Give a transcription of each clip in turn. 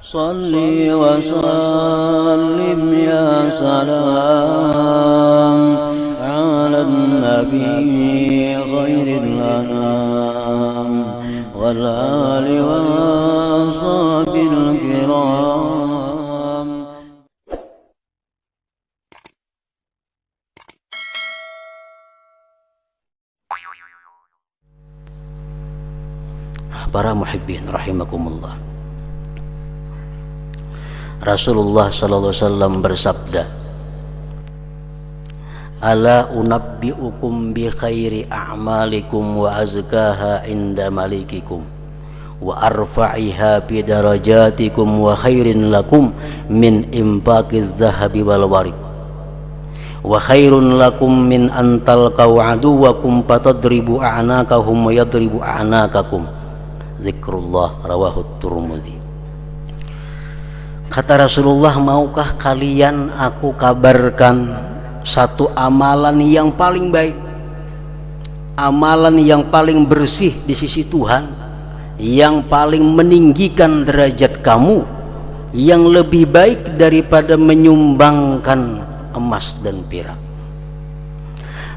صل وسلم يا سلام على النبي خير الأنام والآل والصحب الكرام. Para muhibbin rahimakumullah, Rasulullah sallallahu alaihi wasallam bersabda, "Ala unabbiukum bi khairi a'malikum wa azkaha inda malikikum wa arfa'iha bi darajatikum wa khairin lakum min infaqidz zahabi wal warid wa khairun lakum min an talqaw aduwakum fatadribu a'naqahum wa yadribu a'naqakum." Zikrullah, rawahu Tirmidzi. Kata Rasulullah, maukah kalian aku kabarkan satu amalan yang paling baik, amalan yang paling bersih di sisi Tuhan, yang paling meninggikan derajat kamu, yang lebih baik daripada menyumbangkan emas dan perak.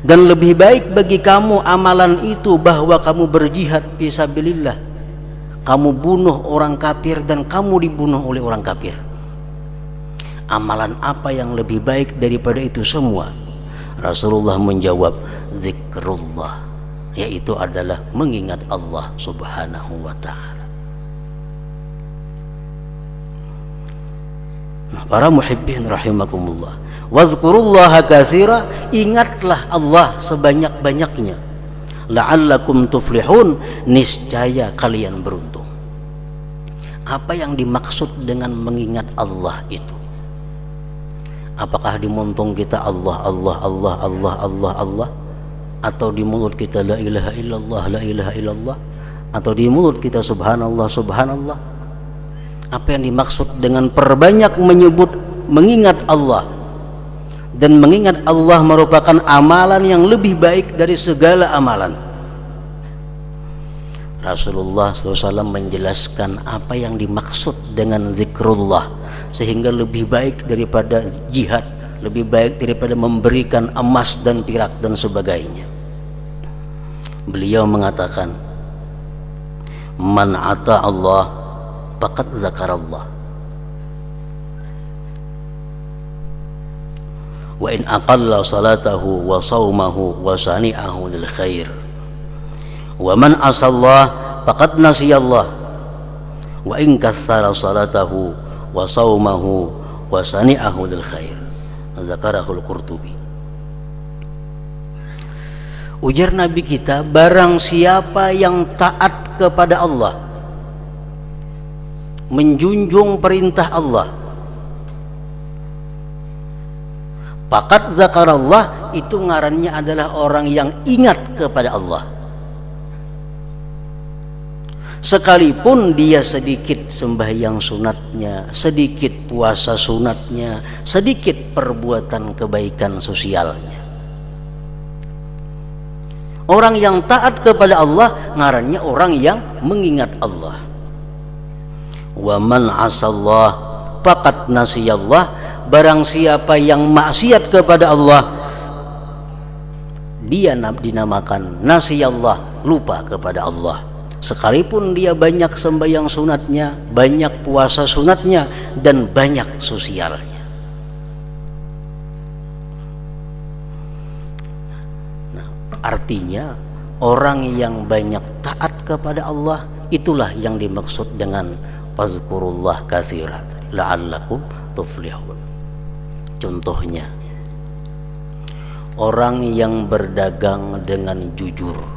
Dan lebih baik bagi kamu amalan itu bahwa kamu berjihad fisabilillah, kamu bunuh orang kafir dan kamu dibunuh oleh orang kafir. Amalan apa yang lebih baik daripada itu semua? Rasulullah menjawab, zikrullah, yaitu adalah mengingat Allah subhanahu wa ta'ala. Nah, para muhibbin rahimakumullah, wadhkurullaha katsira, ingatlah Allah sebanyak-banyaknya, la'allakum tuflihun, niscaya kalian beruntung. Apa yang dimaksud dengan mengingat Allah itu? Apakah di muntung kita Allah Allah Allah Allah Allah Allah, atau di mulut kita la ilaha illallah la ilaha illallah, atau di mulut kita subhanallah subhanallah? Apa yang dimaksud dengan perbanyak menyebut mengingat Allah? Dan mengingat Allah merupakan amalan yang lebih baik dari segala amalan. Rasulullah SAW menjelaskan apa yang dimaksud dengan zikrullah, sehingga lebih baik daripada jihad, lebih baik daripada memberikan emas dan perak dan sebagainya. Beliau mengatakan, man ata Allah faqad zakarallah, wa in aqalla salatahu wa sawmahu wa sani'ahu lil khair, wa man asallah faqad nasiyallah, wa in katsara salatahu wa sawmahu wa sani'ahu lil khair. Zakarahul Qurtubi. Ujar Nabi kita, barang siapa yang taat kepada Allah, menjunjung perintah Allah, faqad zakarallah, itu ngarannya adalah orang yang ingat kepada Allah. Sekalipun dia sedikit sembahyang sunatnya, sedikit puasa sunatnya, sedikit perbuatan kebaikan sosialnya. Orang yang taat kepada Allah ngarannya orang yang mengingat Allah. Wa man asallah faqad nasiyallah, barang siapa yang maksiat kepada Allah, dia dinamakan nasiyallah, lupa kepada Allah. Sekalipun dia banyak sembahyang sunatnya, banyak puasa sunatnya, dan banyak sosialnya. Nah, artinya orang yang banyak taat kepada Allah, itulah yang dimaksud dengan fazkurullah katsira la'allakum tuflihun. Contohnya, orang yang berdagang dengan jujur,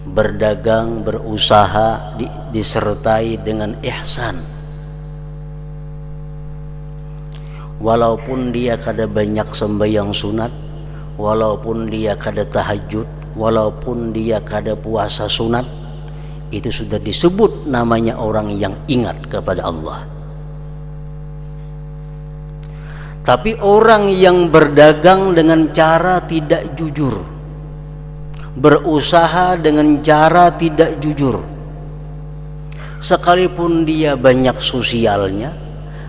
berdagang, berusaha disertai dengan ihsan, walaupun dia kada banyak sembahyang sunat, walaupun dia kada tahajud, walaupun dia kada puasa sunat, itu sudah disebut namanya orang yang ingat kepada Allah. Tapi orang yang berdagang dengan cara tidak jujur, berusaha dengan cara tidak jujur, sekalipun dia banyak sosialnya,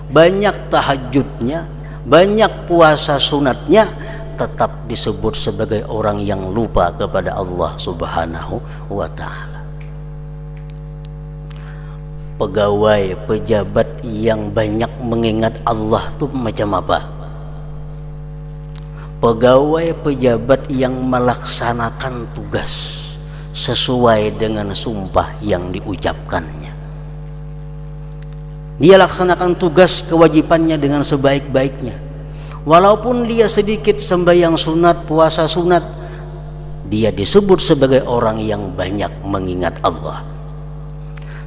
banyak tahajudnya, banyak puasa sunatnya, tetap disebut sebagai orang yang lupa kepada Allah Subhanahu wa ta'ala. Pegawai, pejabat yang banyak mengingat Allah itu macam apa? Pegawai, pejabat yang melaksanakan tugas sesuai dengan sumpah yang diucapkannya. Dia laksanakan tugas kewajibannya dengan sebaik-baiknya. Walaupun dia sedikit sembahyang sunat, puasa sunat, dia disebut sebagai orang yang banyak mengingat Allah.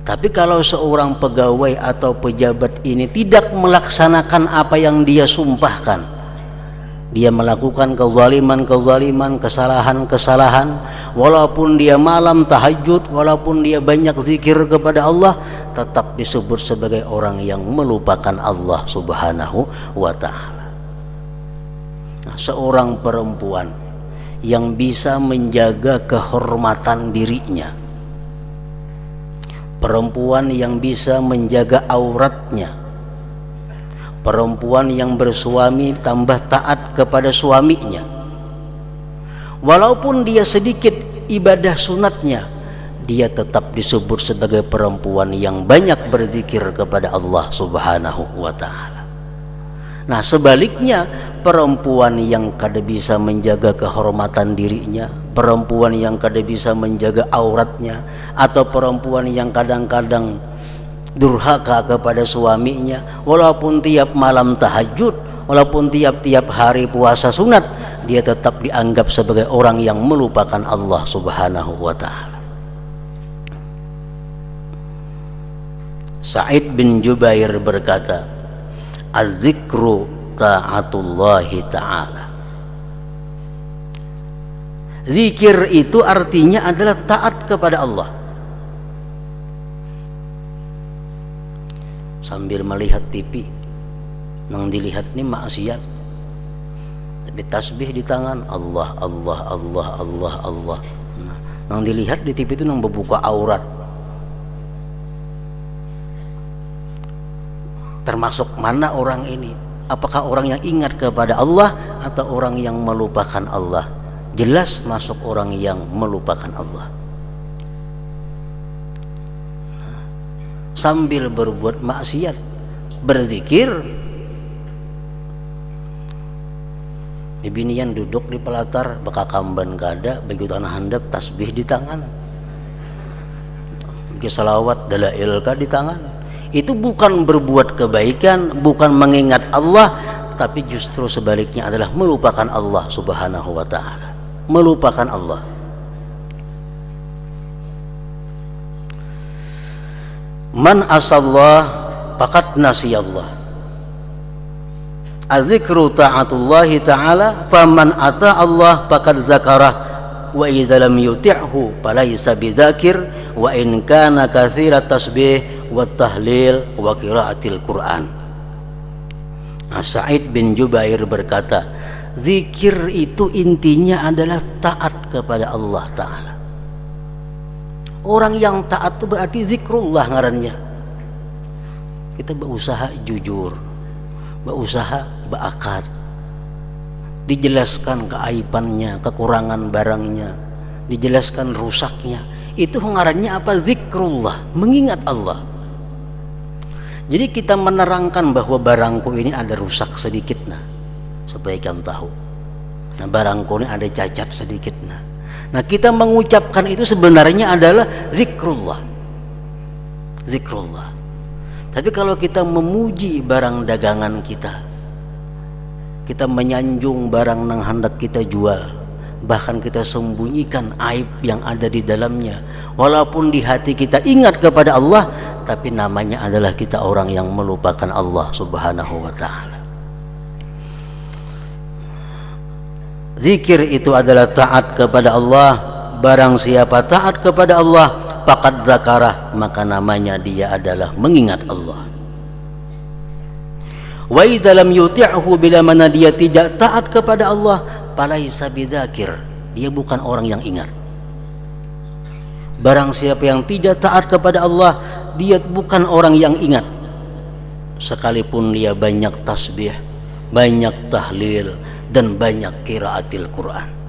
Tapi kalau seorang pegawai atau pejabat ini tidak melaksanakan apa yang dia sumpahkan, dia melakukan kezaliman, kesalahan, walaupun dia malam tahajud, walaupun dia banyak zikir kepada Allah, tetap disebut sebagai orang yang melupakan Allah Subhanahu wa ta'ala. Nah, seorang perempuan yang bisa menjaga kehormatan dirinya, perempuan yang bisa menjaga auratnya, perempuan yang bersuami tambah taat kepada suaminya, walaupun dia sedikit ibadah sunatnya, dia tetap disebut sebagai perempuan yang banyak berzikir kepada Allah Subhanahu wa ta'ala. Nah, sebaliknya, perempuan yang kada bisa menjaga kehormatan dirinya, perempuan yang kada bisa menjaga auratnya, atau perempuan yang kadang-kadang durhaka kepada suaminya, walaupun tiap malam tahajud, walaupun tiap-tiap hari puasa sunat, dia tetap dianggap sebagai orang yang melupakan Allah Subhanahu wa ta'ala. Sa'id bin Jubair berkata, "Az-zikru ta'atullahi ta'ala." Zikir itu artinya adalah taat kepada Allah. Sambil melihat TV, nang dilihat nih maksiat, tapi tasbih di tangan, Allah Allah Allah Allah Allah. Nah, nang dilihat di TV itu nang membuka aurat. Termasuk mana orang ini? Apakah orang yang ingat kepada Allah atau orang yang melupakan Allah? Jelas masuk orang yang melupakan Allah. Sambil berbuat maksiat, berzikir, bibinian duduk di pelatar, baka kamban kada, bagi tanah handap, tasbih di tangan, bagi salawat, dalail ka di tangan. Itu bukan berbuat kebaikan, bukan mengingat Allah, tapi justru sebaliknya adalah melupakan Allah Subhanahu wa ta'ala. Melupakan Allah. Man asallah faqad nasiyallah. Az-zikru ta'atullahi ta'ala, faman ata Allah faqad zakarah, wa idza lam yuti'hu falaysa bidzakir, wa in kana katsirat tasbih wa tahlil wa qiraatil Quran. Sa'id bin Jubair berkata, zikir itu intinya adalah taat kepada Allah Ta'ala. Orang yang taat itu berarti zikrullah ngarannya. Kita berusaha jujur, berusaha berakad, dijelaskan keaibannya, kekurangan barangnya, dijelaskan rusaknya. Itu ngarannya apa? Zikrullah, mengingat Allah. Jadi kita menerangkan bahwa barangku ini ada rusak sedikit, nah, supaya kamu tahu. Nah, barangku ini ada cacat sedikit, nah, kita mengucapkan itu sebenarnya adalah zikrullah. Zikrullah. Tapi kalau kita memuji barang dagangan kita, kita menyanjung barang yang hendak kita jual, bahkan kita sembunyikan aib yang ada di dalamnya, walaupun di hati kita ingat kepada Allah, tapi namanya adalah kita orang yang melupakan Allah Subhanahu wa ta'ala. Zikir itu adalah taat kepada Allah. Barang siapa taat kepada Allah, faqad zakarah, maka namanya dia adalah mengingat Allah. Wa idza lam yuti'hu, bila mana dia tidak taat kepada Allah, falaisa bidzakir, dia bukan orang yang ingat. Barang siapa yang tidak taat kepada Allah, dia bukan orang yang ingat, sekalipun dia banyak tasbih, banyak tahlil, dan banyak qiraatil Quran.